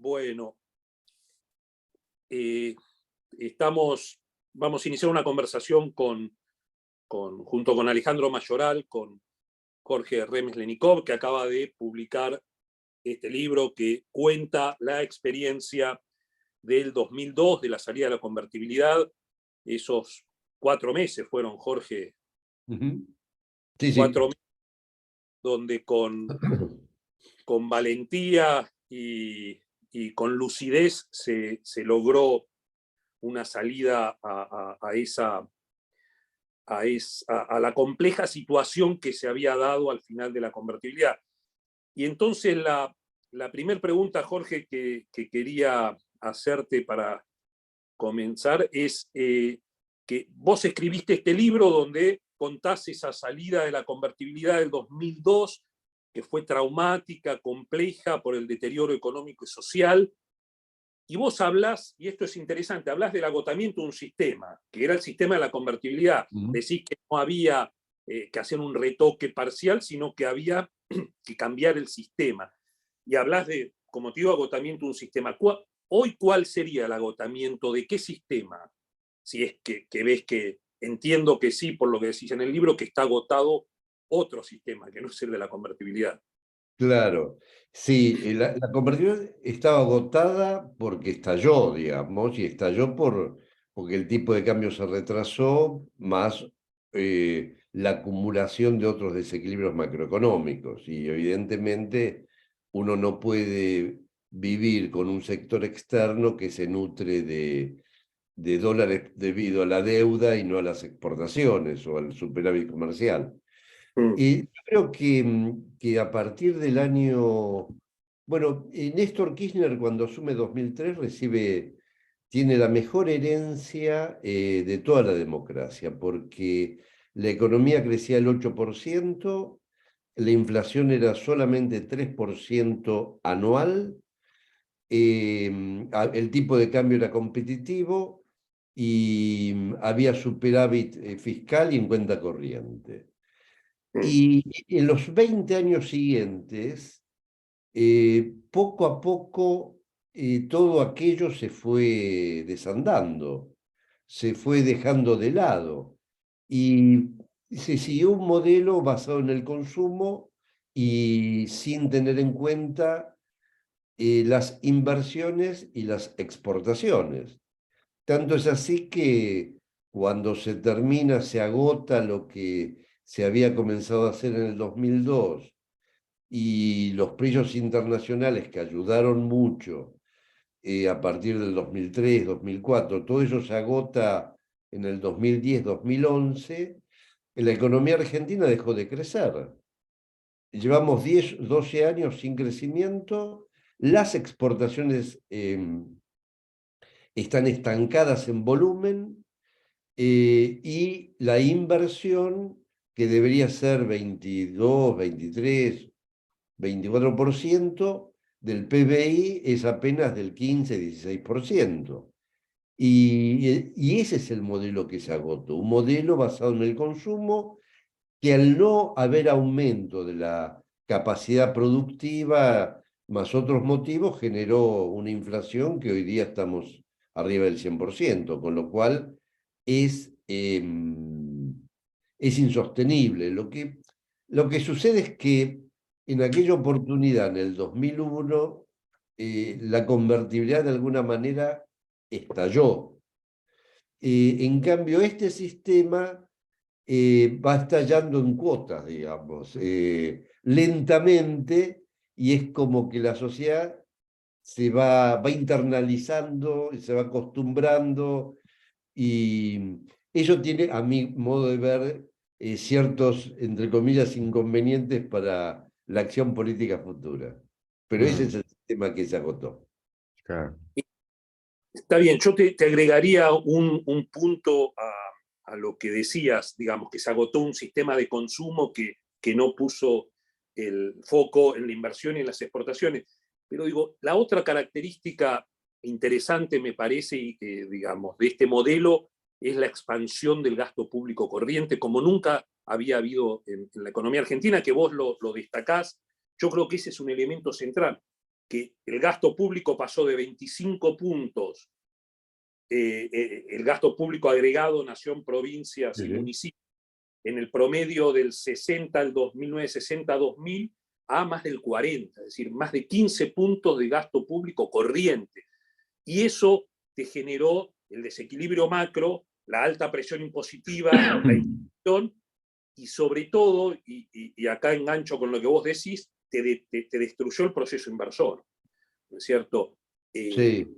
Bueno, eh, vamos a iniciar una conversación junto con Alejandro Mayoral, con Jorge Remeslenikov, que acaba de publicar este libro que cuenta la experiencia del 2002, de la salida de la convertibilidad. Esos 4 meses fueron, Jorge, Sí, 4 sí. meses donde con valentía y con lucidez se logró una salida a la compleja situación que se había dado al final de la convertibilidad. Y entonces la primera pregunta, Jorge, que quería hacerte para comenzar es que vos escribiste este libro donde contás esa salida de la convertibilidad del 2002, que fue traumática, compleja por el deterioro económico y social. Y vos hablás, y esto es interesante, hablás del agotamiento de un sistema, que era el sistema de la convertibilidad. Decís que no había que hacer un retoque parcial, sino que había que cambiar el sistema. Y hablás de, como te digo, agotamiento de un sistema. Hoy, ¿cuál sería el agotamiento de qué sistema? Si es que ves que, entiendo que sí, por lo que decís en el libro, que está agotado otro sistema, que no es el de la convertibilidad. Claro, sí, la convertibilidad estaba agotada porque estalló, digamos, y estalló porque el tipo de cambio se retrasó, más la acumulación de otros desequilibrios macroeconómicos. Y evidentemente uno no puede vivir con un sector externo que se nutre de dólares debido a la deuda y no a las exportaciones o al superávit comercial. Mm. Y yo creo que a partir del año, bueno, Néstor Kirchner cuando asume 2003 tiene la mejor herencia de toda la democracia, porque la economía crecía al 8%, la inflación era solamente 3% anual, el tipo de cambio era competitivo y había superávit fiscal y en cuenta corriente. Mm. Y en los 20 años siguientes, poco a poco, todo aquello se fue desandando, se fue dejando de lado y se siguió un modelo basado en el consumo y sin tener en cuenta las inversiones y las exportaciones. Tanto es así que cuando se agota lo que se había comenzado a hacer en el 2002 y los precios internacionales que ayudaron mucho a partir del 2003, 2004, todo eso se agota en el 2010, 2011, la economía argentina dejó de crecer. Llevamos 10, 12 años sin crecimiento, las exportaciones están estancadas en volumen y la inversión, que debería ser 22, 23, 24% del PBI, es apenas del 15, 16%. Y ese es el modelo que se agotó, un modelo basado en el consumo que al no haber aumento de la capacidad productiva, más otros motivos, generó una inflación que hoy día estamos arriba del 100%, con lo cual es, eh, es insostenible. Lo que sucede es que en aquella oportunidad, en el 2001, la convertibilidad de alguna manera estalló. En cambio, este sistema va estallando en cuotas, digamos, lentamente, y es como que la sociedad va internalizando, y se va acostumbrando, y eso tiene, a mi modo de ver, ciertos, entre comillas, inconvenientes para la acción política futura. Pero ese es el sistema que se agotó. Claro. Está bien, yo te agregaría un punto a lo que decías, digamos, que se agotó un sistema de consumo que no puso el foco en la inversión y en las exportaciones. Pero digo, la otra característica interesante, me parece, digamos, de este modelo es la expansión del gasto público corriente, como nunca había habido en la economía argentina, que vos lo destacás. Yo creo que ese es un elemento central. que el gasto público pasó de 25 puntos, el gasto público agregado, nación, provincias y Sí. municipios, en el promedio del 60 al 2009, 60 a 2000, a más del 40, es decir, más de 15 puntos de gasto público corriente. Y eso te generó el desequilibrio macro, la alta presión impositiva, la inflación y sobre todo, y acá engancho con lo que vos decís, te destruyó el proceso inversor, ¿no es cierto? Sí, Y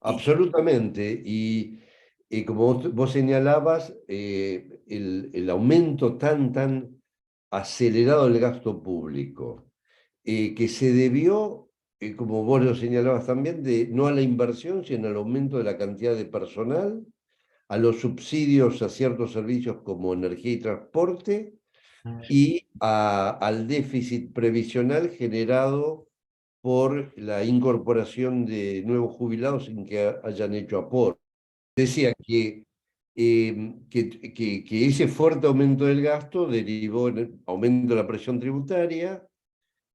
absolutamente. Y como vos señalabas, el aumento tan acelerado del gasto público, que se debió, como vos lo señalabas también, no a la inversión, sino al aumento de la cantidad de personal, a los subsidios a ciertos servicios como energía y transporte, y al déficit previsional generado por la incorporación de nuevos jubilados sin que hayan hecho aporte. Decía que ese fuerte aumento del gasto derivó en el aumento de la presión tributaria,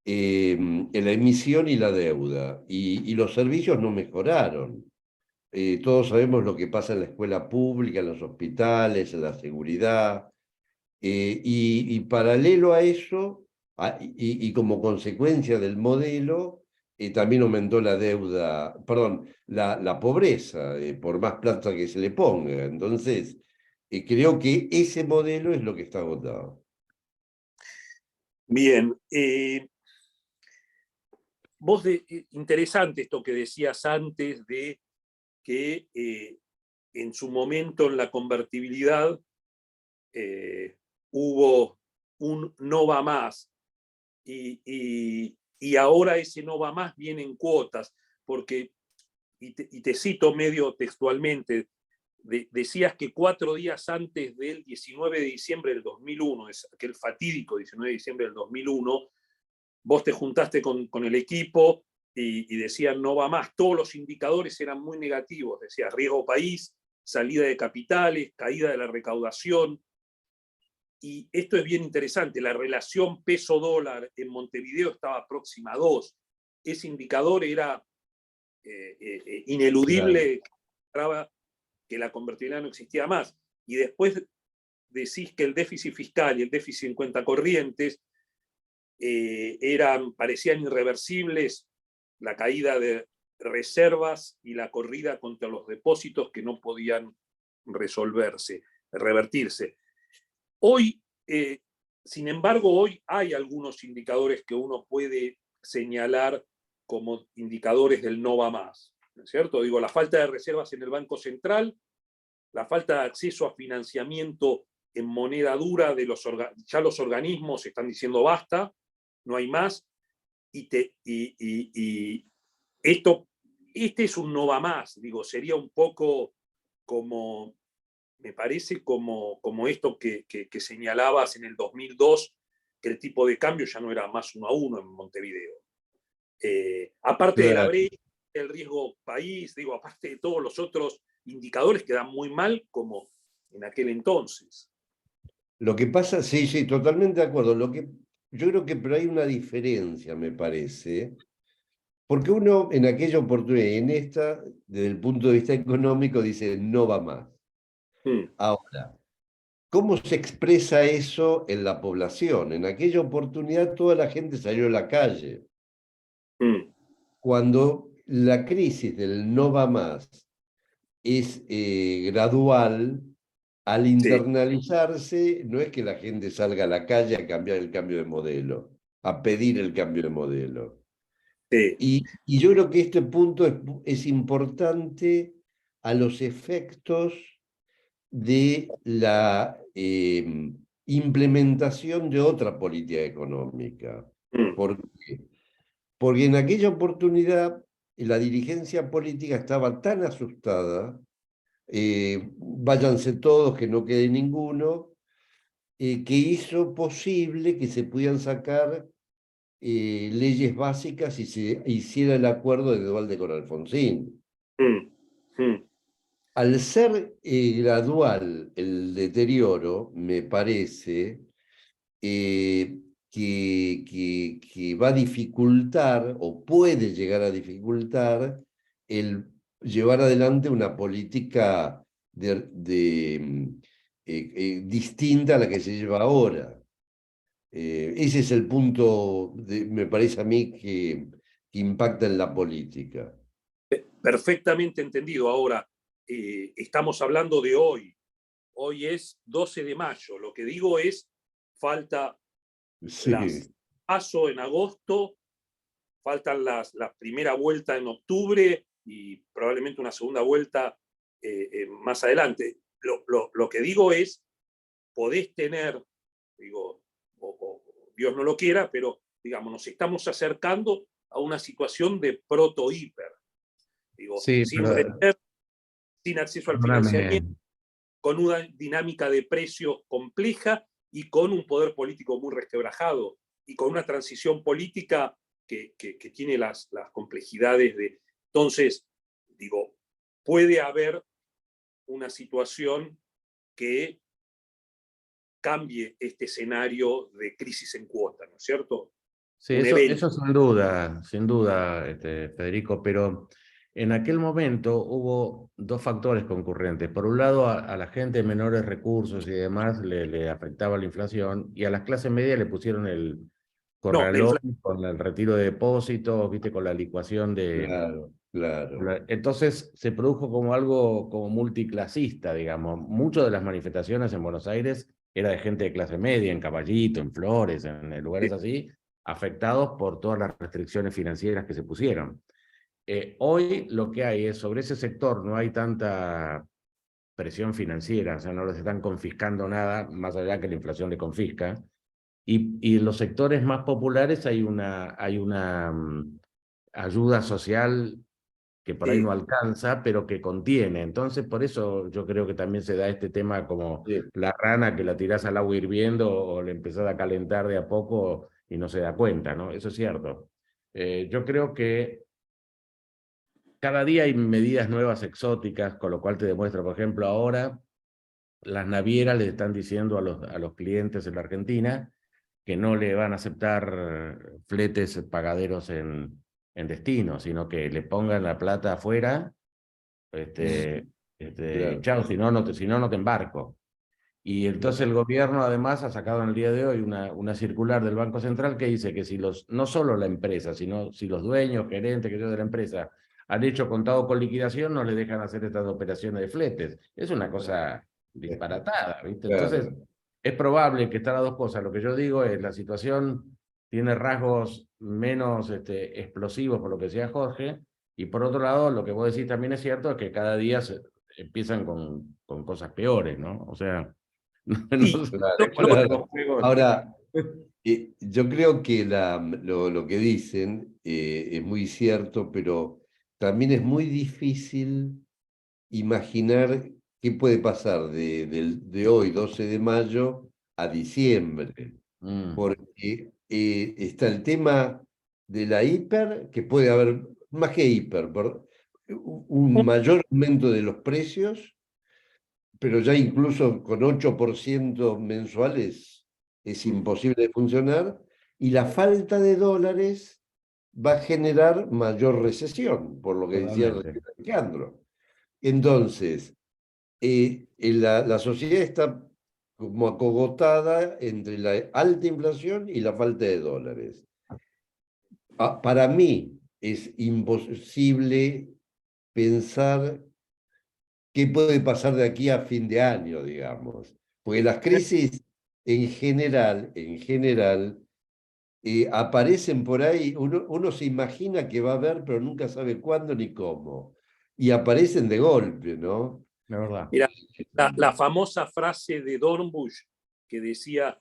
en la emisión y la deuda, y los servicios no mejoraron. Todos sabemos lo que pasa en la escuela pública, en los hospitales, en la seguridad, y paralelo a eso, y como consecuencia del modelo, también aumentó la deuda, perdón, la pobreza, por más plata que se le ponga. Entonces, creo que ese modelo es lo que está agotado. bien, interesante esto que decías antes de que en su momento en la convertibilidad hubo un no va más y ahora ese no va más viene en cuotas, porque, y te cito medio textualmente, decías que 4 días antes del 19 de diciembre del 2001, es aquel fatídico 19 de diciembre del 2001, vos te juntaste con el equipo y decían no va más. Todos los indicadores eran muy negativos, decía riesgo país, salida de capitales, caída de la recaudación. Y esto es bien interesante, la relación peso-dólar en Montevideo estaba próxima a 2. Ese indicador era Claro. ineludible, que la convertibilidad no existía más. Y después decís que el déficit fiscal y el déficit en cuenta corrientes parecían irreversibles, la caída de reservas y la corrida contra los depósitos que no podían revertirse. Hoy, sin embargo, hoy hay algunos indicadores que uno puede señalar como indicadores del no va más, ¿no es cierto? Digo, la falta de reservas en el Banco Central, la falta de acceso a financiamiento en moneda dura ya los organismos están diciendo basta, no hay más, y esto, este es un no va más, digo, sería un poco como, me parece como esto que señalabas en el 2002, que el tipo de cambio ya no era más 1 a 1 en Montevideo. Aparte de la Claro. brecha, el riesgo país, digo, aparte de todos los otros indicadores que dan muy mal como en aquel entonces. Lo que pasa, sí, sí, totalmente de acuerdo. Yo creo que pero hay una diferencia, me parece, porque uno en aquella oportunidad y en esta, desde el punto de vista económico, dice no va más. Mm, Ahora, ¿cómo se expresa eso en la población? En aquella oportunidad toda la gente salió a la calle. mm, Cuando la crisis del no va más es gradual, al sí, internalizarse, no es que la gente salga a la calle a cambiar el cambio de modelo, a pedir el cambio de modelo. sí, Y yo creo que este punto es importante a los efectos de la implementación de otra política económica. mm, ¿Por qué? Porque en aquella oportunidad la dirigencia política estaba tan asustada, váyanse todos, que no quede ninguno, que hizo posible que se pudieran sacar leyes básicas y se hiciera el acuerdo de Duhalde con Alfonsín. mm, mm, Al ser gradual el deterioro, me parece, que va a dificultar o puede llegar a dificultar el llevar adelante una política distinta a la que se lleva ahora. Ese es el punto, me parece a mí, que impacta en la política. Perfectamente entendido. Ahora, estamos hablando de hoy. Hoy es 12 de mayo. Lo que digo es, falta las Sí, PASO en agosto, faltan la primera vuelta en octubre y probablemente una segunda vuelta más adelante. Lo que digo es, podés tener, digo, Dios no lo quiera, pero digamos, nos estamos acercando a una situación de proto-hiper. Digo, Sí, sin pero reserva, sin acceso al perdóname. financiamiento, con una dinámica de precios compleja y con un poder político muy resquebrajado y con una transición política que tiene las complejidades de... Entonces, digo, puede haber una situación que cambie este escenario de crisis en cuota, ¿no es cierto? Sí, Un eso evento. sin duda, Federico, pero en aquel momento hubo dos factores concurrentes. Por un lado, a la gente de menores recursos y demás le afectaba la inflación, y a las clases medias le pusieron el No, la corralón inflación. con el retiro de depósitos, viste, con la licuación de... claro, claro. Entonces se produjo como algo como multiclasista, digamos. Muchas de las manifestaciones en Buenos Aires era de gente de clase media, en Caballito, en Flores, en lugares así, afectados por todas las restricciones financieras que se pusieron. Hoy lo que hay es, sobre ese sector no hay tanta presión financiera, o sea, no les están confiscando nada, más allá que la inflación le confisca, y en los sectores más populares hay una ayuda social que por ahí no alcanza, pero que contiene. Entonces, por eso yo creo que también se da este tema como Sí. la rana que la tirás al agua hirviendo o le empezás a calentar de a poco y no se da cuenta, ¿no? Eso es cierto. Yo creo que cada día hay medidas nuevas exóticas, con lo cual te demuestra, por ejemplo, ahora las navieras le están diciendo a los clientes en la Argentina que no le van a aceptar fletes pagaderos en destino, sino que le pongan la plata afuera, y Claro. chao, si no te embarco. Y entonces el gobierno además ha sacado en el día de hoy una circular del Banco Central que dice que si no solo la empresa, sino si los dueños, gerentes que yo de la empresa han hecho contado con liquidación, no le dejan hacer estas operaciones de fletes. Es una cosa disparatada, ¿viste? Entonces, Claro. es probable que están las dos cosas. Lo que yo digo es, la situación tiene rasgos menos explosivos, por lo que decía Jorge, y por otro lado, lo que vos decís también es cierto, es que cada día empiezan con cosas peores, ¿no? O sea... Sí, No se Claro, sé cuál de los claro. juegos. Ahora, yo creo que lo que dicen es muy cierto, pero también es muy difícil imaginar qué puede pasar de hoy, 12 de mayo, a diciembre, Mm, porque está el tema de la hiper, que puede haber, más que hiper, un mayor aumento de los precios, pero ya incluso con 8% mensuales es imposible de funcionar, y la falta de dólares va a generar mayor recesión, por lo que decía totalmente. recién Alejandro. Entonces, la sociedad está como acogotada entre la alta inflación y la falta de dólares. Para mí es imposible pensar qué puede pasar de aquí a fin de año, digamos. Porque las crisis en general, aparecen por ahí, uno se imagina que va a haber, pero nunca sabe cuándo ni cómo. Y aparecen de golpe, ¿no? La verdad. mira, la famosa frase de Dornbusch que decía,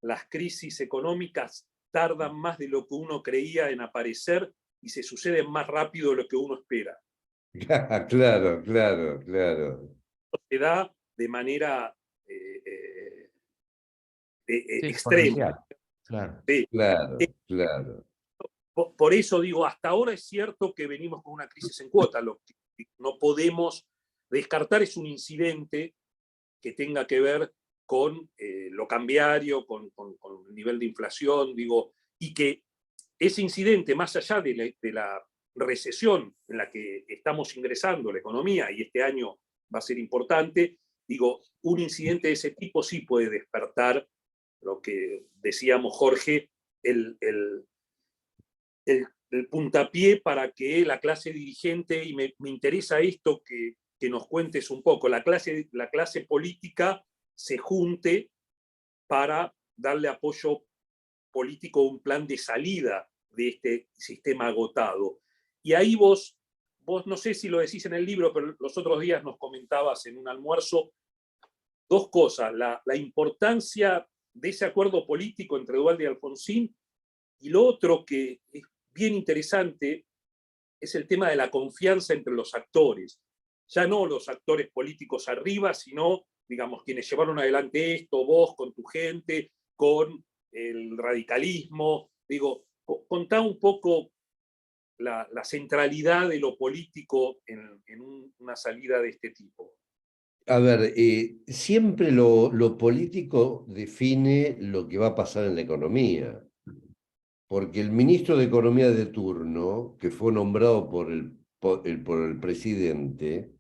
las crisis económicas tardan más de lo que uno creía en aparecer y se suceden más rápido de lo que uno espera. Claro, claro, claro. Se da de manera eh, eh, Sí, extrema. exponencial. Claro. Sí. Claro, claro. Por eso digo, hasta ahora es cierto que venimos con una crisis en cuota. Lo que no podemos descartar es un incidente que tenga que ver con lo cambiario, con el nivel de inflación, digo, y que ese incidente, más allá de la recesión en la que estamos ingresando la economía, y este año va a ser importante, digo, un incidente de ese tipo sí puede despertar lo que decíamos, Jorge, el puntapié para que la clase dirigente, y me interesa esto que nos cuentes un poco, la clase política se junte para darle apoyo político a un plan de salida de este sistema agotado. Y ahí vos no sé si lo decís en el libro, pero los otros días nos comentabas en un almuerzo dos cosas, la importancia de ese acuerdo político entre Duhalde y Alfonsín, y lo otro que es bien interesante es el tema de la confianza entre los actores. Ya no los actores políticos arriba, sino, digamos, quienes llevaron adelante esto, vos con tu gente, con el radicalismo. Digo, contá un poco la centralidad de lo político en una salida de este tipo. A ver, siempre lo político define lo que va a pasar en la economía, porque el ministro de Economía de turno, que fue nombrado por el presidente,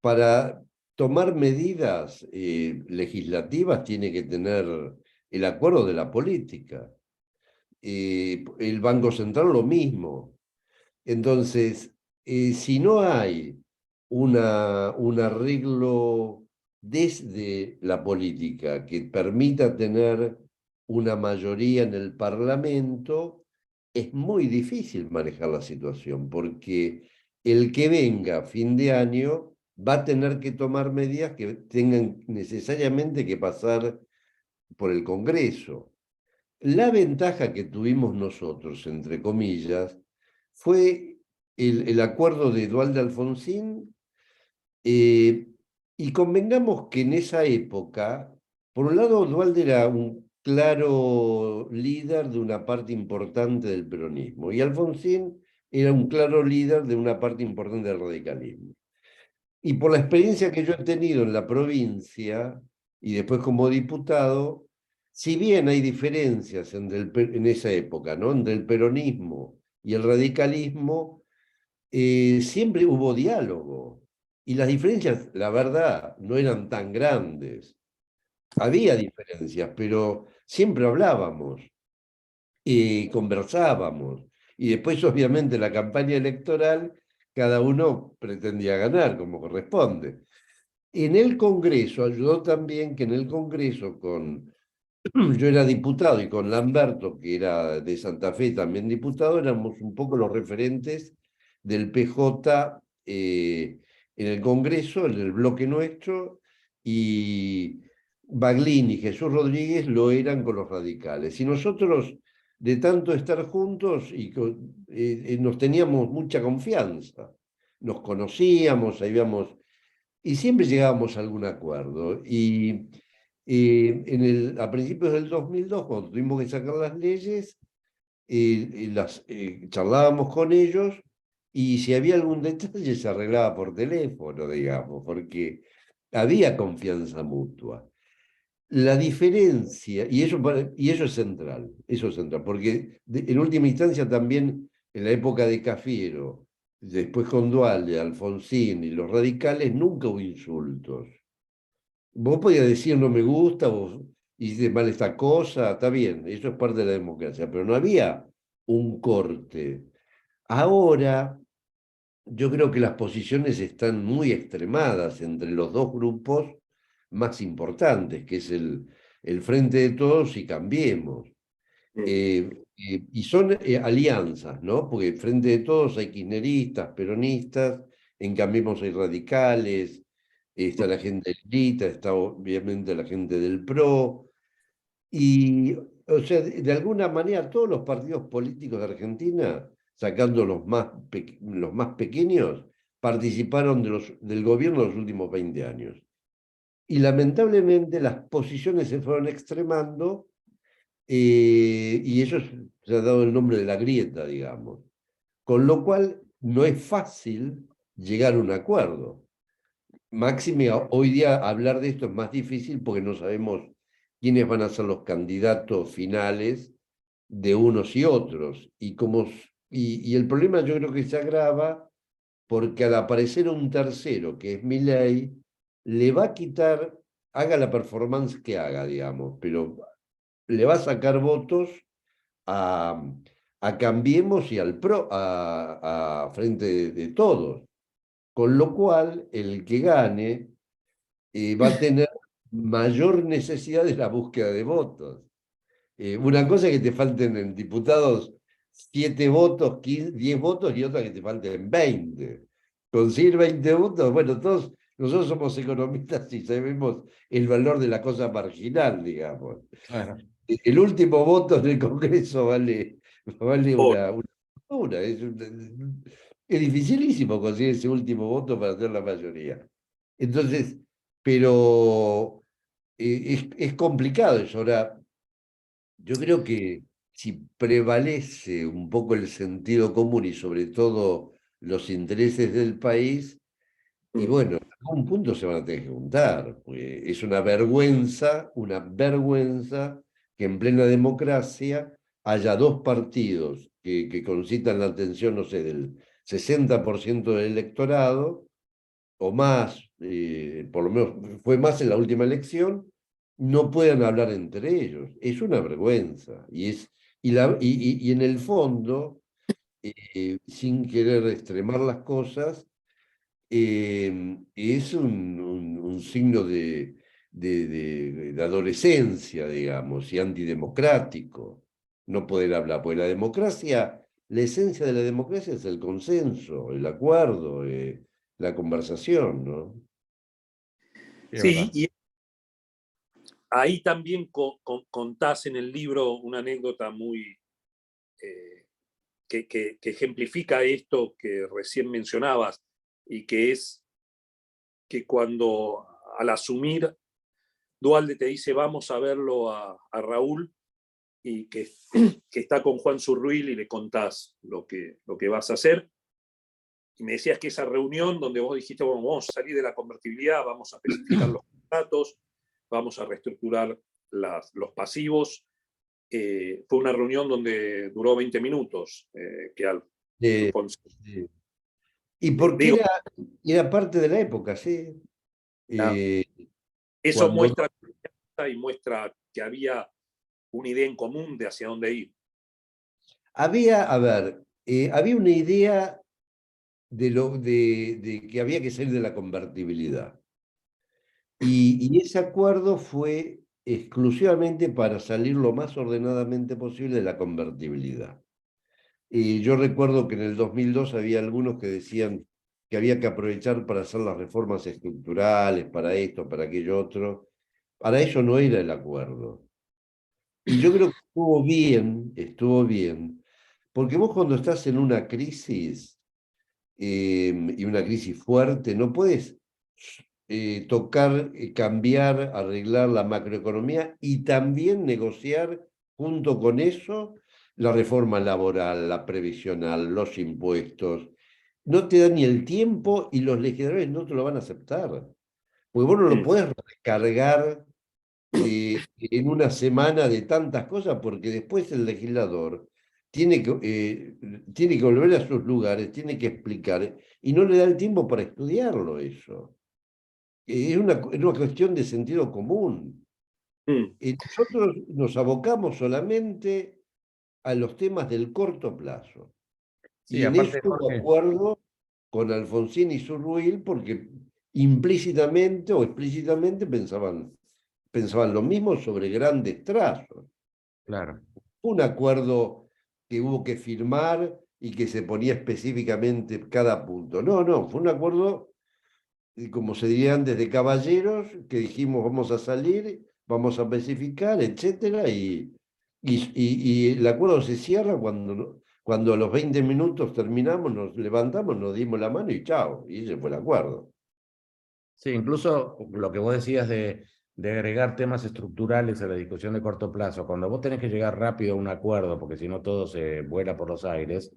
para tomar medidas legislativas tiene que tener el acuerdo de la política. El Banco Central lo mismo. Entonces, si no hay un arreglo desde la política que permita tener una mayoría en el Parlamento, es muy difícil manejar la situación, porque el que venga a fin de año va a tener que tomar medidas que tengan necesariamente que pasar por el Congreso. La ventaja que tuvimos nosotros, entre comillas, fue el acuerdo de Duhalde Alfonsín, y convengamos que en esa época, por un lado, Duhalde era un claro líder de una parte importante del peronismo, y Alfonsín era un claro líder de una parte importante del radicalismo. Y por la experiencia que yo he tenido en la provincia y después como diputado, si bien hay diferencias en esa época, ¿no?, entre el peronismo y el radicalismo, siempre hubo diálogo. Y las diferencias, la verdad, no eran tan grandes. Había diferencias, pero siempre hablábamos y conversábamos. Y después, obviamente, la campaña electoral, cada uno pretendía ganar como corresponde. En el Congreso ayudó también que en el Congreso yo era diputado y con Lamberto, que era de Santa Fe, también diputado, éramos un poco los referentes del PJ en el Congreso, en el bloque nuestro, y Baglini y Jesús Rodríguez lo eran con los radicales. Y nosotros, de tanto estar juntos, nos teníamos mucha confianza, nos conocíamos, sabíamos, y siempre llegábamos a algún acuerdo. A principios del 2002, cuando tuvimos que sacar las leyes, charlábamos con ellos, y si había algún detalle se arreglaba por teléfono, digamos, porque había confianza mutua. La diferencia, y eso es central, porque en última instancia también en la época de Cafiero, después con Duhalde, Alfonsín y los radicales, nunca hubo insultos. Vos podías decir no me gusta, vos hiciste mal esta cosa, está bien, eso es parte de la democracia, pero no había un corte. Ahora, yo creo que las posiciones están muy extremadas entre los dos grupos más importantes, que es el Frente de Todos y Cambiemos. Y son alianzas, ¿no? Porque en Frente de Todos hay kirchneristas, peronistas, en Cambiemos hay radicales, está la gente del LITA, está obviamente la gente del PRO, y, o sea, de alguna manera todos los partidos políticos de Argentina, sacando los más pequeños, participaron del gobierno los últimos 20 años. Y lamentablemente las posiciones se fueron extremando, y eso se ha dado el nombre de la grieta, digamos. Con lo cual no es fácil llegar a un acuerdo. Máxime, hoy día hablar de esto es más difícil porque no sabemos quiénes van a ser los candidatos finales de unos y otros. Y el problema yo creo que se agrava porque al aparecer un tercero, que es Milei, le va a quitar, haga la performance que haga, digamos, pero le va a sacar votos a, a Cambiemos y al PRO, a Frente de Todos. Con lo cual, el que gane va a tener mayor necesidad de la búsqueda de votos. Una cosa es que te falten en diputados 7 votos, 15, 10 votos y otra que te falten 20. Conseguir 20 votos, bueno, todos nosotros somos economistas y sabemos el valor de la cosa marginal, digamos. Claro. El último voto en el Congreso vale Oh, una fortuna. Es dificilísimo conseguir ese último voto para hacer la mayoría. Entonces, pero es complicado eso. Ahora, yo creo que si prevalece un poco el sentido común y sobre todo los intereses del país, y mm. bueno, en algún punto se van a tener que juntar, porque es una vergüenza que en plena democracia haya dos partidos que concitan la atención, no sé, del 60% del electorado, o más, por lo menos fue más en la última elección, no puedan hablar entre ellos. Es una vergüenza. Y en el fondo, sin querer extremar las cosas, es un signo de adolescencia, digamos, y antidemocrático, no poder hablar, porque la esencia de la democracia es el consenso, el acuerdo, la conversación, ¿no? Sí, es Sí, verdad. y ahí también contás en el libro una anécdota muy eh, que ejemplifica esto que recién mencionabas, y que es que cuando al asumir Dualde te dice vamos a verlo a Raúl, y que está con Juan Zurruil y le contás lo que vas a hacer. Y me decías que esa reunión donde vos dijiste, bueno, vamos a salir de la convertibilidad, vamos a especificar los contratos, vamos a reestructurar los pasivos, fue una reunión donde duró 20 minutos, que Eh, Alfonso, eh, y porque digo, era parte de la época, ¿sí? Eh, eso cuando muestra y muestra que había una idea en común de hacia dónde ir. había, a ver, había una idea de que había que salir de la convertibilidad. Y ese acuerdo fue exclusivamente para salir lo más ordenadamente posible de la convertibilidad. Y yo recuerdo que en el 2002 había algunos que decían que había que aprovechar para hacer las reformas estructurales, para esto, para aquello otro. Para eso no era el acuerdo. Y yo creo que estuvo bien, porque vos cuando estás en una crisis, y una crisis fuerte, no puedes tocar, cambiar, arreglar la macroeconomía y también negociar junto con eso la reforma laboral, la previsional, los impuestos. No te da ni el tiempo y los legisladores no te lo van a aceptar. Porque vos no lo Mm. podés recargar en una semana de tantas cosas, porque después el legislador tiene que volver a sus lugares, tiene que explicar, y no le da el tiempo para estudiarlo eso. Es una cuestión de sentido común. Mm. Nosotros nos abocamos solamente a los temas del corto plazo. Sí, Y en eso aparte, hubo Jorge, acuerdo con Alfonsín y Zurruil porque implícitamente o explícitamente pensaban lo mismo sobre grandes trazos. claro. Un acuerdo que hubo que firmar y que se ponía específicamente cada punto. No, no, fue un acuerdo, como se diría antes, de caballeros, que dijimos vamos a salir, vamos a especificar, etcétera, y el acuerdo se cierra cuando a los 20 minutos terminamos, nos levantamos, nos dimos la mano y chao, y ese fue el acuerdo. Sí, incluso lo que vos decías de agregar temas estructurales a la discusión de corto plazo, cuando vos tenés que llegar rápido a un acuerdo, porque si no todo se vuela por los aires,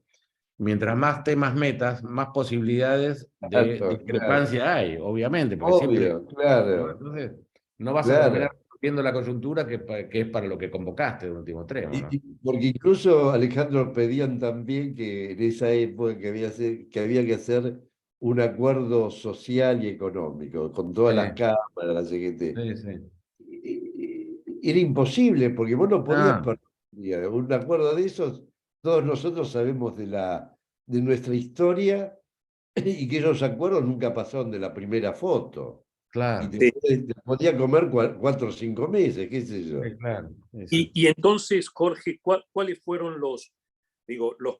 mientras más temas metas, más posibilidades de Claro, discrepancia hay, obviamente, porque siempre, obvio, claro, entonces, no vas a claro. terminar viendo la coyuntura que es para lo que convocaste de último extremo, ¿no? Porque incluso, Alejandro, pedían también que en esa época que había que hacer un acuerdo social y económico con todas las Sí, cámaras, la CGT. sí, sí. Era imposible, porque vos no podías Ah, perder un acuerdo de esos. Todos nosotros sabemos de nuestra historia y que esos acuerdos nunca pasaron de la primera foto. Y claro, Sí. te podía comer 4 o 5 meses, qué sé yo. sí, claro, exacto. Y entonces, Jorge, ¿cuáles fueron los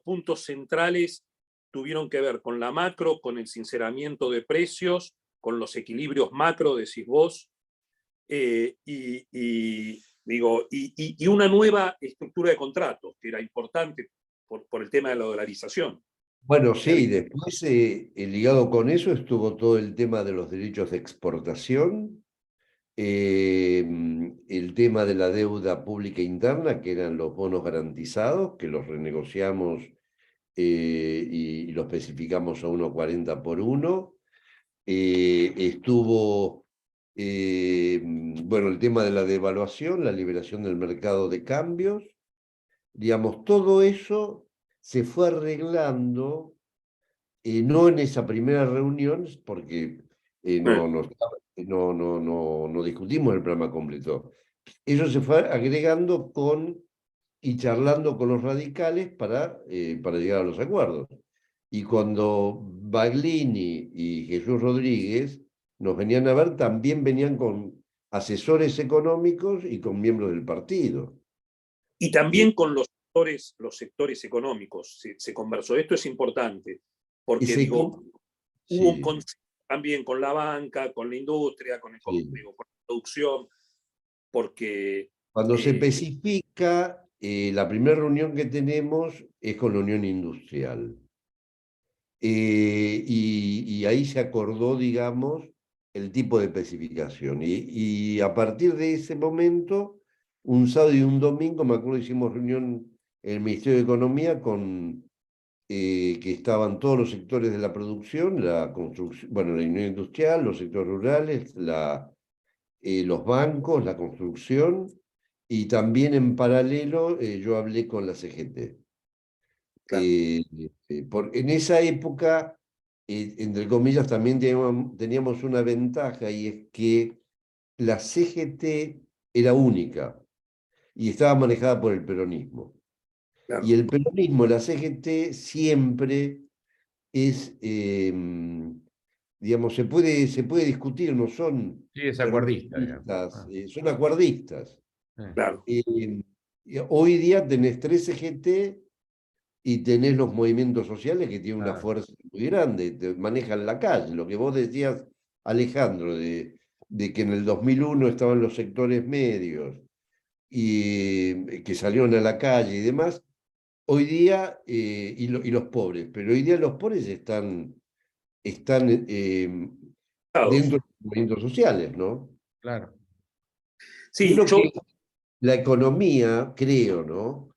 puntos centrales? Tuvieron que ver con la macro, con el sinceramiento de precios, con los equilibrios macro, decís vos, y una nueva estructura de contratos, que era importante por el tema de la dolarización. Bueno, sí, después ligado con eso estuvo todo el tema de los derechos de exportación, el tema de la deuda pública interna, que eran los bonos garantizados, que los renegociamos y los especificamos a 1,40 por 1. Estuvo, bueno, el tema de la devaluación, la liberación del mercado de cambios, digamos, todo eso se fue arreglando, no en esa primera reunión, porque no discutimos el programa completo. Eso se fue agregando y charlando con los radicales para llegar a los acuerdos. Y cuando Baglini y Jesús Rodríguez nos venían a ver, también venían con asesores económicos y con miembros del partido. Y también con los sectores económicos se conversó. Esto es importante, Y porque se, digo, hubo un sí, consejo también con la banca, con la industria, sí. con la producción, porque Cuando se eh, especifica, la primera reunión que tenemos es con la Unión Industrial. Y ahí se acordó, digamos, el tipo de especificación. Y a partir de ese momento, un sábado y un domingo, me acuerdo, hicimos reunión en el Ministerio de Economía que estaban todos los sectores de la producción, la construcción, bueno, la Unión Industrial, los sectores rurales, los bancos, la construcción, y también en paralelo yo hablé con la CGT. claro, En esa época, entre comillas, también teníamos una ventaja y es que la CGT era única y estaba manejada por el peronismo. Y claro. el peronismo, la CGT, siempre es, digamos, se puede discutir, no son Sí, es acuerdista, digamos. permanencialistas, Ah, son acuerdistas. Claro. Y hoy día tenés 3 CGT y tenés los movimientos sociales que tienen una claro. fuerza muy grande, te manejan la calle. Lo que vos decías, Alejandro, de que en el 2001 estaban los sectores medios y que salieron a la calle y demás, hoy día, y los pobres, pero hoy día los pobres están dentro de los movimientos sociales, ¿no? Claro. Yo Sí, creo que la economía, creo, ¿no?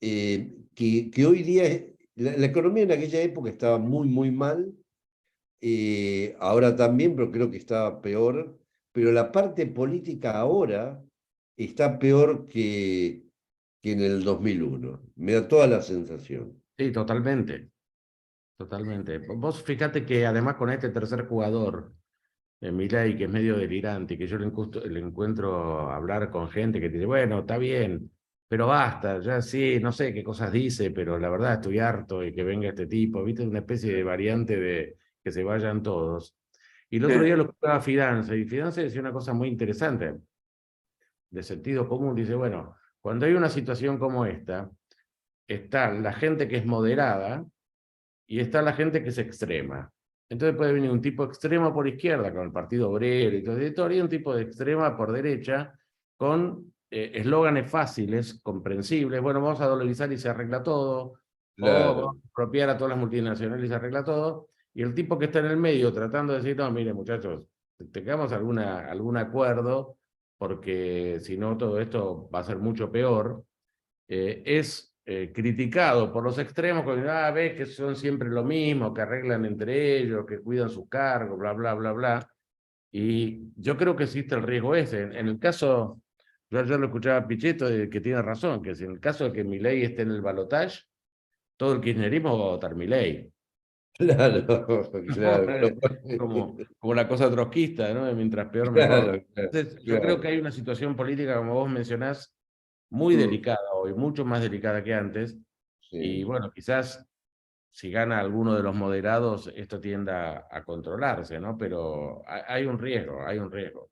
Que hoy día, la economía en aquella época estaba muy, muy mal, ahora también, pero creo que estaba peor, pero la parte política ahora está peor que en el 2001. Me da toda la sensación. Sí, totalmente, totalmente. Vos fíjate que además con este tercer jugador, Milei, que es medio delirante, que yo le encuentro hablar con gente que te dice, bueno, está bien, pero basta, ya sí, no sé qué cosas dice, pero la verdad estoy harto de que venga este tipo, viste, una especie de variante de que se vayan todos. Y el otro día lo escuchaba Fidanza, y Fidanza decía una cosa muy interesante, de sentido común, dice, bueno, cuando hay una situación como esta, está la gente que es moderada, y está la gente que es extrema. Entonces puede venir un tipo extremo por izquierda, con el Partido Obrero y todo, y un tipo de extrema por derecha, con eslóganes fáciles, comprensibles. Bueno, vamos a dolarizar y se arregla todo, o vamos Claro, a expropiar a todas las multinacionales y se arregla todo. Y el tipo que está en el medio tratando de decir, no, mire muchachos, tengamos algún acuerdo, porque si no todo esto va a ser mucho peor, es criticado por los extremos, cuando ves que son siempre lo mismo, que arreglan entre ellos, que cuidan sus cargos, bla, bla, bla, bla. Y yo creo que existe el riesgo ese. En el caso, yo ayer lo escuchaba a Pichetto, que tiene razón, que si en el caso de que Milei esté en el balotaje, todo el kirchnerismo va a votar Milei. Claro, claro. Como la cosa trotskista, ¿no? De mientras peor, mejor. Claro, claro, Entonces, yo creo que claro. hay una situación política, como vos mencionás, muy Mm, delicada hoy, mucho más delicada que antes. Y sí. bueno, quizás si gana alguno de los moderados, esto tienda a controlarse, ¿no? Pero hay un riesgo, hay un riesgo.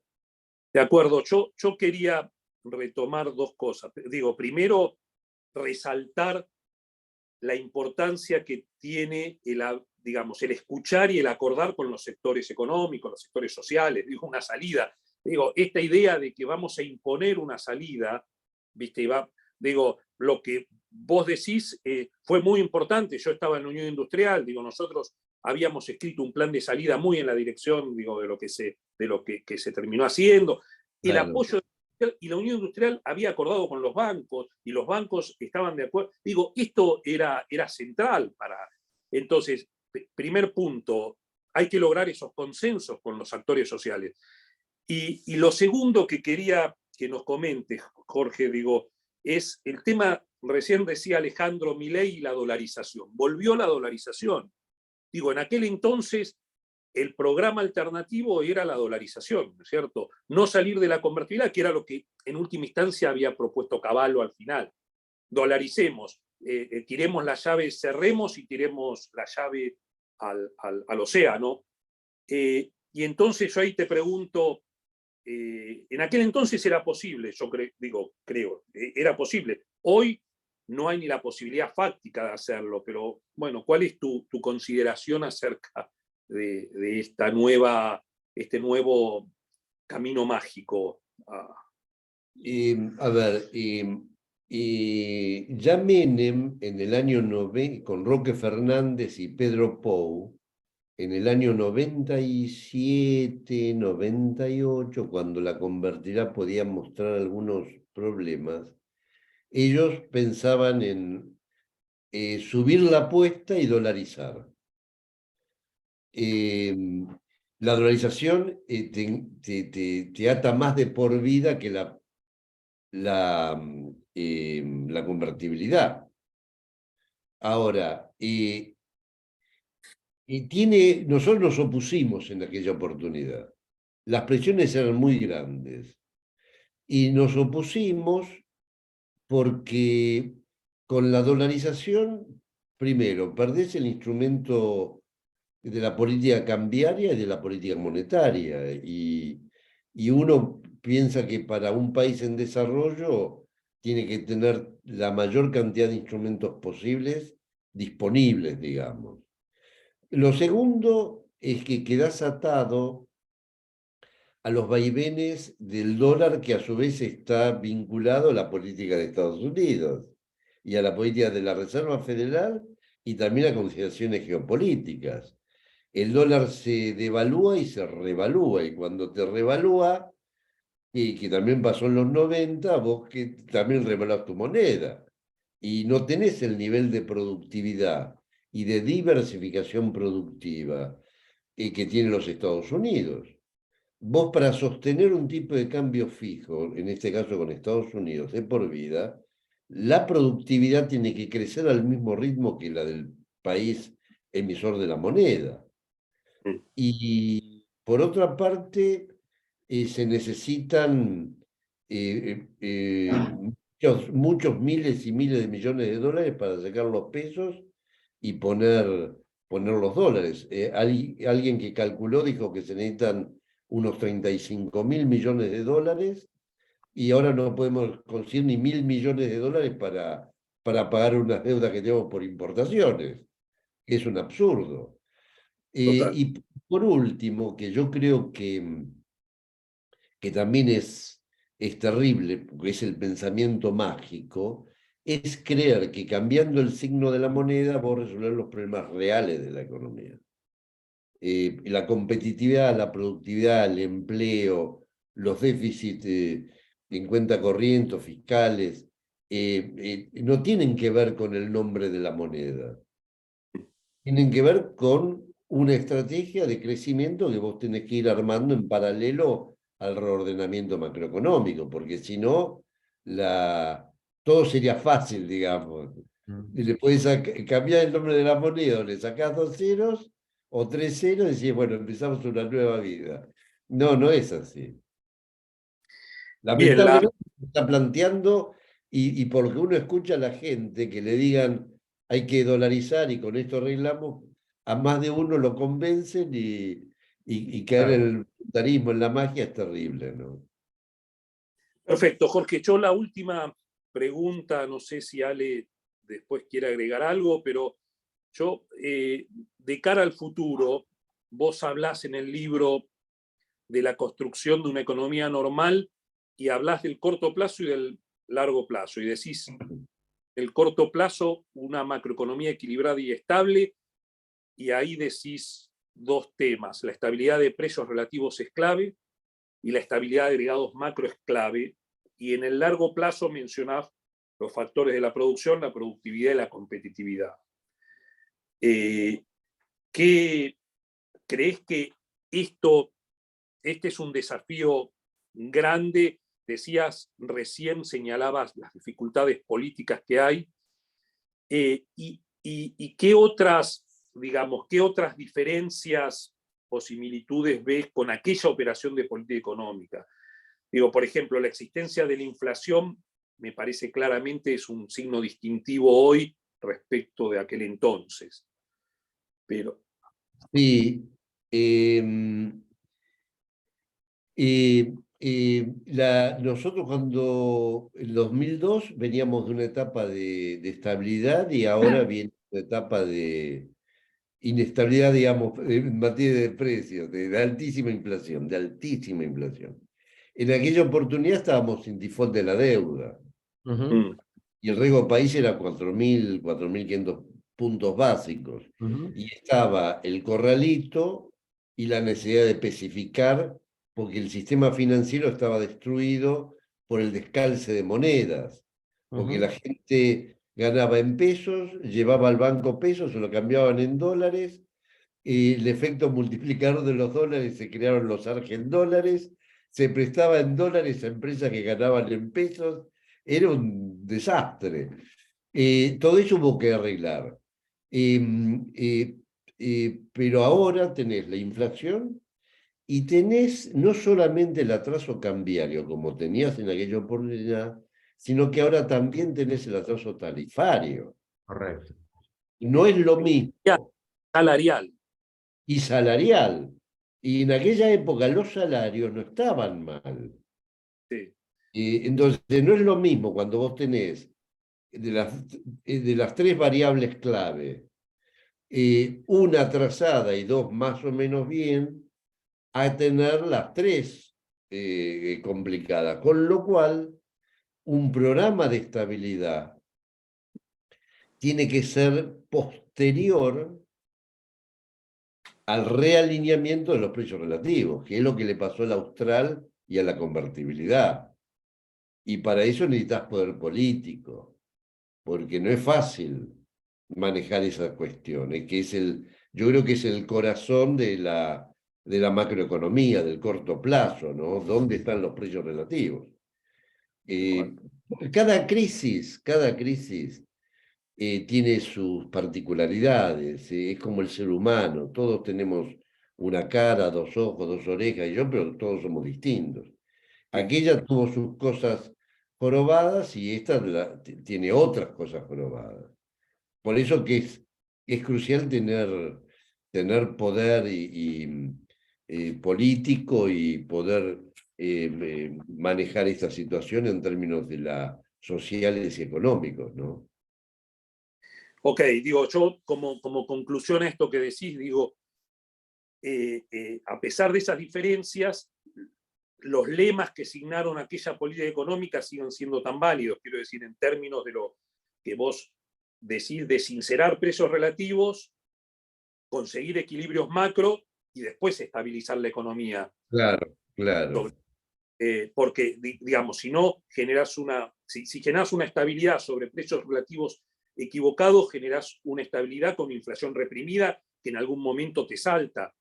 De acuerdo, yo quería retomar dos cosas. Digo, primero, resaltar la importancia que tiene digamos, el escuchar y el acordar con los sectores económicos, los sectores sociales, digo, una salida. Digo, esta idea de que vamos a imponer una salida, ¿viste? Digo, lo que vos decís fue muy importante. Yo estaba en la Unión Industrial, digo, nosotros habíamos escrito un plan de salida muy en la dirección, digo, de lo que se terminó haciendo. El Claro. apoyo y la Unión Industrial había acordado con los bancos y los bancos estaban de acuerdo. Digo, esto era central para... Entonces, primer punto, hay que lograr esos consensos con los actores sociales. Y lo segundo que quería que nos comentes, Jorge, digo, es el tema, recién decía Alejandro Milei y la dolarización. Volvió la dolarización. Digo, en aquel entonces el programa alternativo era la dolarización, ¿no es cierto? No salir de la convertibilidad, que era lo que en última instancia había propuesto Cavallo al final. Dolaricemos, tiremos la llave, cerremos y tiremos la llave al océano. Y entonces yo ahí te pregunto, en aquel entonces era posible, yo creo, era posible. Hoy no hay ni la posibilidad fáctica de hacerlo, pero bueno, ¿cuál es tu consideración acerca de este nuevo camino mágico? A ver, ya Menem en el año 90, con Roque Fernández y Pedro Pou, en el año 97, 98, cuando la convertirá podía mostrar algunos problemas, ellos pensaban en subir la apuesta y dolarizar. La dolarización te ata más de por vida que la convertibilidad. Ahora, nosotros nos opusimos en aquella oportunidad. Las presiones eran muy grandes y nos opusimos porque con la dolarización, primero, perdés el instrumento de la política cambiaria y de la política monetaria. Y uno piensa que para un país en desarrollo tiene que tener la mayor cantidad de instrumentos posibles disponibles, digamos. Lo segundo es que quedás atado a los vaivenes del dólar, que a su vez está vinculado a la política de Estados Unidos y a la política de la Reserva Federal y también a consideraciones geopolíticas. El dólar se devalúa y se revalúa, y cuando te revalúa, y que también pasó en los 90, vos que también revalúas tu moneda, y no tenés el nivel de productividad y de diversificación productiva que tienen los Estados Unidos. Vos, para sostener un tipo de cambio fijo, en este caso con Estados Unidos, de por vida, la productividad tiene que crecer al mismo ritmo que la del país emisor de la moneda. Y por otra parte, se necesitan muchos miles y miles de millones de dólares para sacar los pesos y poner los dólares. Alguien que calculó dijo que se necesitan unos 35.000 millones de dólares y ahora no podemos conseguir ni 1.000 millones de dólares para pagar unas deudas que tenemos por importaciones. Es un absurdo. Total. Y por último, que yo creo que también es terrible, porque es el pensamiento mágico, es creer que cambiando el signo de la moneda vos resolver los problemas reales de la economía. La competitividad, la productividad, el empleo, los déficits en cuenta corriente, fiscales, no tienen que ver con el nombre de la moneda. Tienen que ver con una estrategia de crecimiento que vos tenés que ir armando en paralelo al reordenamiento macroeconómico, porque si no, todo sería fácil, digamos. Y le puedes cambiar el nombre de la moneda, o le sacás 2 ceros o 3 ceros y decís, bueno, empezamos una nueva vida. No, no es así. Bien, Lamentablemente se está planteando, y por lo que uno escucha a la gente que le digan hay que dolarizar y con esto arreglamos, a más de uno lo convencen y caer en el voluntarismo, en la magia es terrible, ¿no? perfecto, Jorge. Yo la última pregunta, no sé si Ale después quiere agregar algo, pero yo, de cara al futuro, vos hablás en el libro de la construcción de una economía normal y hablás del corto plazo y del largo plazo. Y decís, el corto plazo, una macroeconomía equilibrada y estable, y ahí decís dos temas. La estabilidad de precios relativos es clave y la estabilidad de agregados macro es clave. Y en el largo plazo mencionás los factores de la producción, la productividad y la competitividad. ¿Qué crees que este es un desafío grande? Decías, recién señalabas las dificultades políticas que hay. ¿Y qué otras, digamos, qué otras diferencias o similitudes ves con aquella operación de política económica? Digo, por ejemplo, la existencia de la inflación me parece claramente es un signo distintivo hoy respecto de aquel entonces. Pero Sí. Nosotros cuando en 2002 veníamos de una etapa de estabilidad y ahora viene una etapa de inestabilidad, digamos, en materia de precios, de altísima inflación, de altísima inflación. En aquella oportunidad estábamos sin default de la deuda y el riesgo país era 4.000, 4.500 puntos básicos. Y estaba el corralito y la necesidad de especificar, porque el sistema financiero estaba destruido por el descalce de monedas, porque la gente ganaba en pesos, llevaba al banco pesos, se lo cambiaban en dólares, y el efecto multiplicador de los dólares, se crearon los argendólares, se prestaba en dólares a empresas que ganaban en pesos, era un desastre. Todo eso hubo que arreglar. Pero ahora tenés la inflación y tenés no solamente el atraso cambiario, como tenías en aquella oportunidad, sino que ahora también tenés el atraso tarifario. Correcto. No es lo mismo. salarial. Y salarial. Y en aquella época los salarios no estaban mal. Sí. Entonces, no es lo mismo cuando vos tenés de las 3 variables clave, una atrasada y 2 más o menos bien, a tener las 3 complicadas. Con lo cual, un programa de estabilidad tiene que ser posterior al realineamiento de los precios relativos, que es lo que le pasó al austral y a la convertibilidad. Y para eso necesitas poder político, porque no es fácil manejar esa cuestión, que yo creo que es el corazón de la macroeconomía, del corto plazo, ¿no? ¿Dónde están los precios relativos? Cada crisis tiene sus particularidades, es como el ser humano, todos tenemos una cara, 2 ojos, 2 orejas, pero todos somos distintos. Aquella tuvo sus cosas jorobadas y esta tiene otras cosas jorobadas. Por eso que es crucial tener poder político y poder manejar esta situación en términos de sociales y económicos, ¿no? Ok, digo, yo como conclusión a esto que decís, digo, a pesar de esas diferencias, los lemas que signaron aquella política económica siguen siendo tan válidos, quiero decir, en términos de lo que vos decís de sincerar precios relativos, conseguir equilibrios macro y después estabilizar la economía. Claro, claro. porque, digamos, si no generas si generas una estabilidad sobre precios relativos equivocados, generas una estabilidad con inflación reprimida que en algún momento te salta.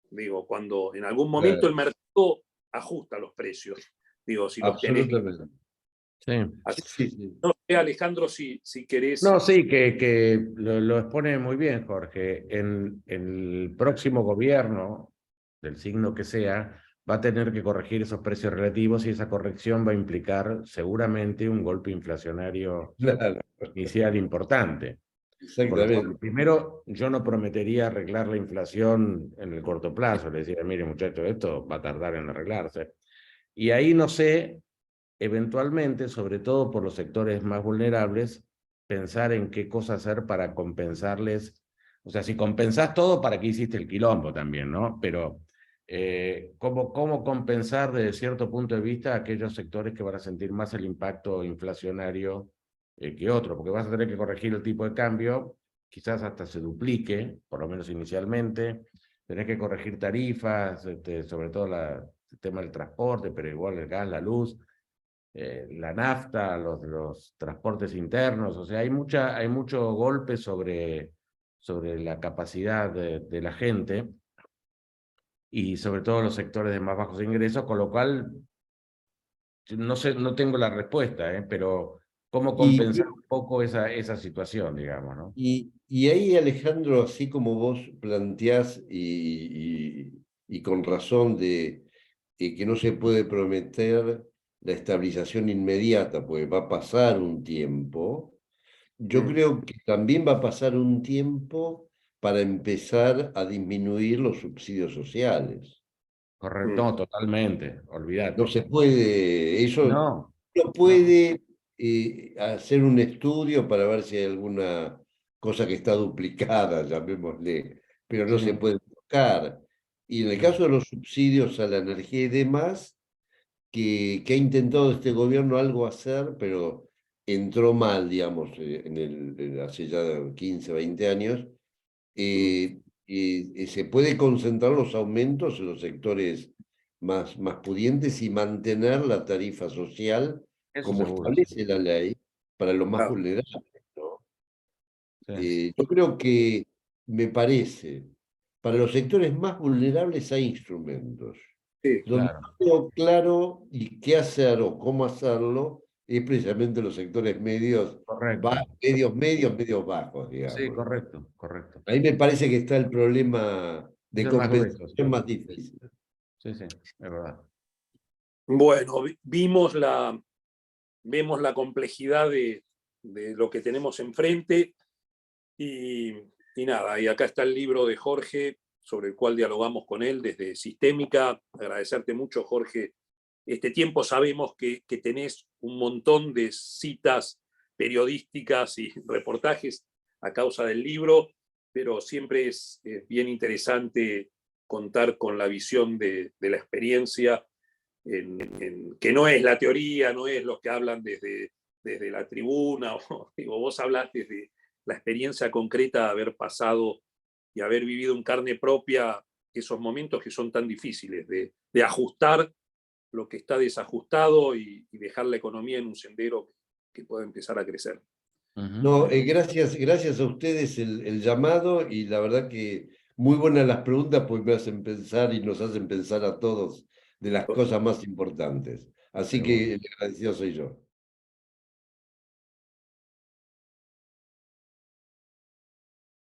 Digo, cuando en algún momento el mercado ajusta los precios. Digo, si los tenés. Absolutamente. Sí. Así, no sé, Alejandro, si querés. No, sí, que lo expone muy bien, Jorge. En el próximo gobierno, del signo que sea, va a tener que corregir esos precios relativos y esa corrección va a implicar seguramente un golpe inflacionario Claro, inicial importante. Por lo cual, exactamente. primero, yo no prometería arreglar la inflación en el corto plazo. Le decía, mire, muchachos, esto va a tardar en arreglarse. Y ahí no sé, eventualmente, sobre todo por los sectores más vulnerables, pensar en qué cosa hacer para compensarles. O sea, si compensás todo, ¿para qué hiciste el quilombo también, no? Pero, ¿cómo compensar desde cierto punto de vista a aquellos sectores que van a sentir más el impacto inflacionario que otros? Porque vas a tener que corregir el tipo de cambio, quizás hasta se duplique, por lo menos inicialmente. Tenés que corregir tarifas, sobre todo el tema del transporte, pero igual el gas, la luz, la nafta, los transportes internos. O sea, hay mucho golpe sobre la capacidad de la gente y sobre todo los sectores de más bajos ingresos, con lo cual no sé, no tengo la respuesta, pero cómo Y, compensar un poco esa situación, digamos, ¿no? y ahí, Alejandro, así como vos planteás, y con razón de que no se puede prometer la estabilización inmediata, pues va a pasar un tiempo, yo creo que también va a pasar un tiempo para empezar a disminuir los subsidios sociales. Correcto, no, totalmente, No olvídate. se puede, eso No, no no. puede hacer un estudio para ver si hay alguna cosa que está duplicada, llamémosle, pero no Sí, se puede buscar. Y en el no, caso de los subsidios a la energía y demás, que ha intentado este gobierno algo hacer, pero entró mal, digamos, hace ya 15, 20 años, se puede concentrar los aumentos en los sectores más pudientes y mantener la tarifa social eso como seguro, sí. establece la ley para los más Ah, vulnerables, ¿no? Sí, Yo creo que, me parece, para los sectores más vulnerables hay instrumentos. sí. Donde claro, no tengo claro y qué hacer o cómo hacerlo es precisamente los sectores medios, correcto. medios bajos, Sí, digamos. correcto, correcto. Ahí me parece que está el problema Es de el más grueso, sí. compensación más difícil. Sí, sí, es verdad. Bueno, vemos la complejidad de lo que tenemos enfrente y, y nada, y acá está el libro de Jorge, sobre el cual dialogamos con él desde Sistémica. Agradecerte mucho, Jorge, este tiempo. Sabemos que tenés un montón de citas periodísticas y reportajes a causa del libro, pero siempre es bien interesante contar con la visión de la experiencia, que no es la teoría, no es los que hablan desde la tribuna, digo, vos hablás desde la experiencia concreta de haber pasado y haber vivido en carne propia esos momentos que son tan difíciles, de ajustar lo que está desajustado y dejar la economía en un sendero que pueda empezar a crecer. No, gracias a ustedes el llamado y la verdad que muy buenas las preguntas, pues me hacen pensar y nos hacen pensar a todos de las cosas más importantes. Así Seguro. que el agradecido soy yo.